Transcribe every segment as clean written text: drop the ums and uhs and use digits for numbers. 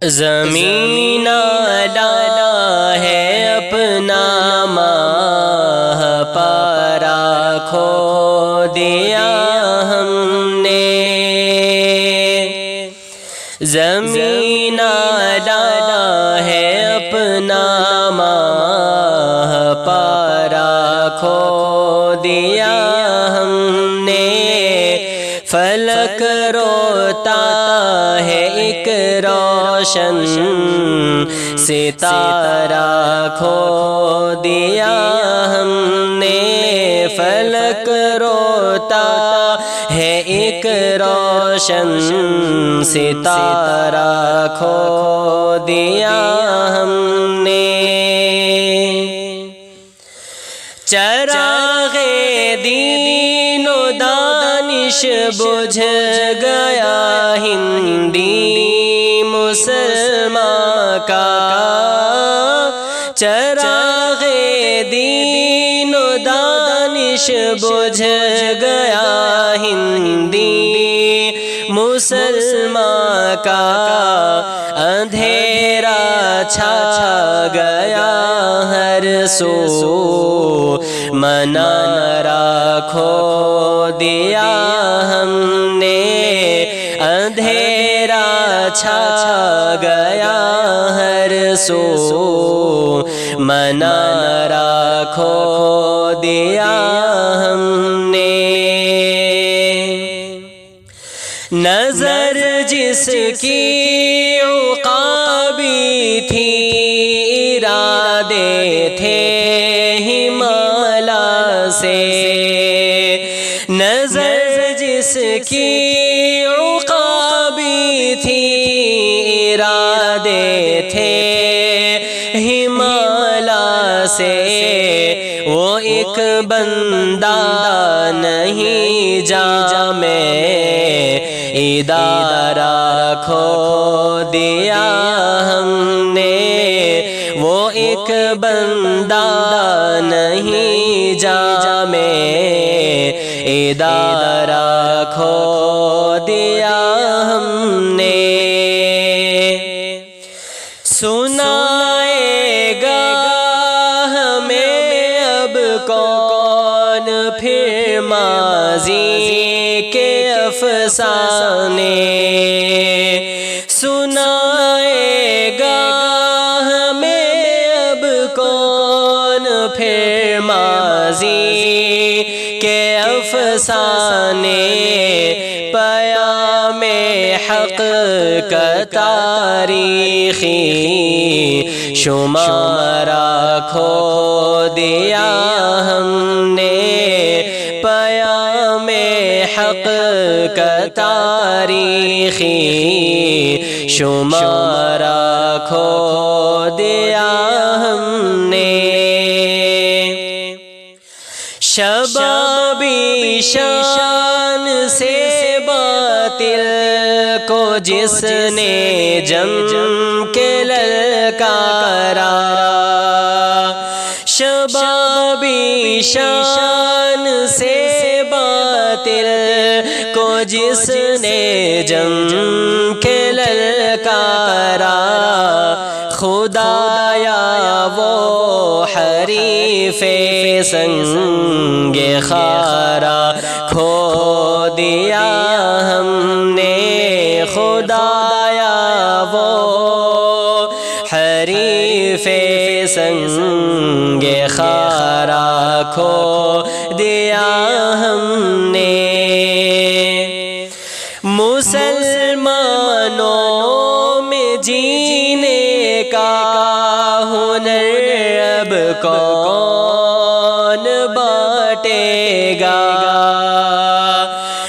زمین ڈالا ہے اپنا ماہ پارا کھو دیا ہم نے، زمین ڈالا ہے اپنا ماہ پارا کھو دیا ہم نے، فلک روتا ہے ایک روشن ستارہ کھو دیا ہم نے، فلک روتا ہے ایک روشن ستارہ کھو دیا ہم نے، چراغ دین و دانش بجھ گیا ہندی مسلمان کا، چراغ دین و دانش بجھ گیا ہندی مسلمان کا، اندھیرا چھا گیا ہر سو، منارہ کھو دیا ہم نے، اندھیرا چھا گیا ہر سو، منارہ کھو دیا ہم نے، نظر جس کی عقابی تھی ارادے تھے ہمالا سے، نظر جس کی عقابی تھی ارادے تھے ہمالا سے، وہ ایک بندہ نہیں جامع ادارہ کھو دیا ہم نے، وہ ایک بندہ نہیں جامع ادارہ کھو دیا ہم نے، سنائے گا ہمیں اب کون پھر ماضی کے افسانے، سنائے گا ہمیں اب کون پھر ماضی کے افسانے، پیام حق کا تاریخی شمارہ کھو دیا ہم نے، پیام حق کا تاریخی شمارہ کھو دیا ہم نے، شبابی شان سے باطل کو جس نے جم کے للکارا، شبابی شان سے باطل کو جس نے جم کے للکارا، خدایا وہ حریف سنگ خارا کھو دیا ہم نے، خدایا وہ حریف سنگ خارا کھو دیا ہم نے، مسلمانوں میں جینے کا ہنر اب کون بانٹے گا،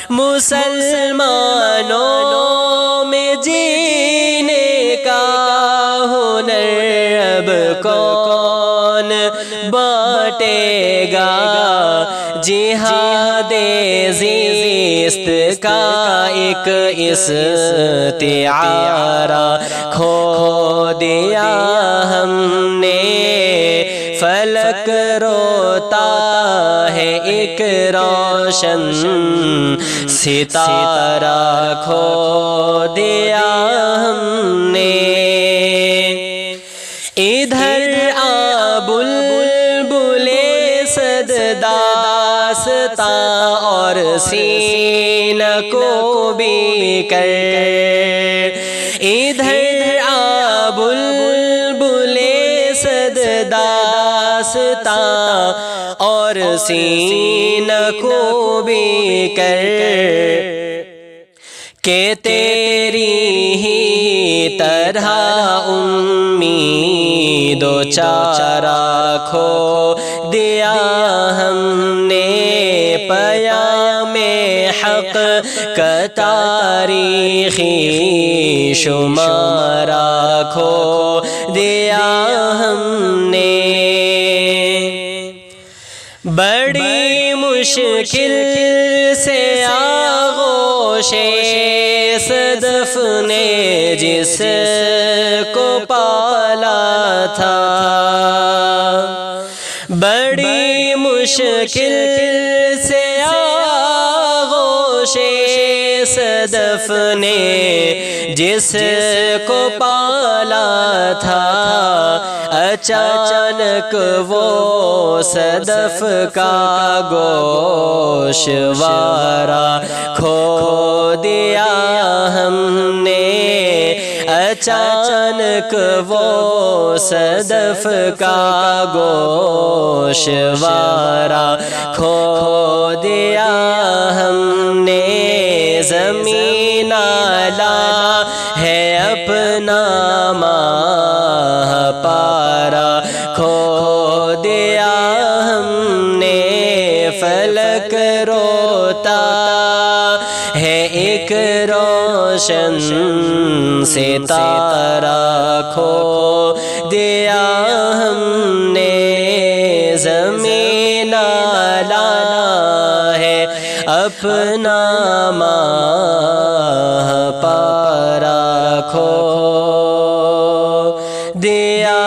مسلمانوں میں جینے کا ہنر اب کون بانٹے گا، جہاد زیست کا ایک استعارہ کھو دیا ہم نے، فلک روتا ہے ایک روشن ستارہ کھو دیا ہم نے، ادھر آ بلبل صد داستاں اور سینہ کو بھی کر، ادھر آ بلبل صد داستاں اور سینہ کو بھی کر، کہ تیری ہی طرح امید و چارہ کھو دیا ہم نے، پیام حق کا تاریخی شمارہ کھو دیا ہم نے۔ بڑی مشکل سے آغوش صدف نے جس کو پالا تھا، بڑی مشکل سے آغوش صدف نے جس کو پالا تھا، اچانک وہ صدف کا گوشوارہ کھو دیا ہم نے، اچانک وہ صدف کا گوشوارہ کھو دیا ہم نے۔ زمین لا ہے اپنا ماہ پارا کھو دیا ہم نے، فلک روتا ہے ایک روشن ستارہ کھو دیا ہم نے، زمین لا ہے اپنا ماہ پارا کھو دیا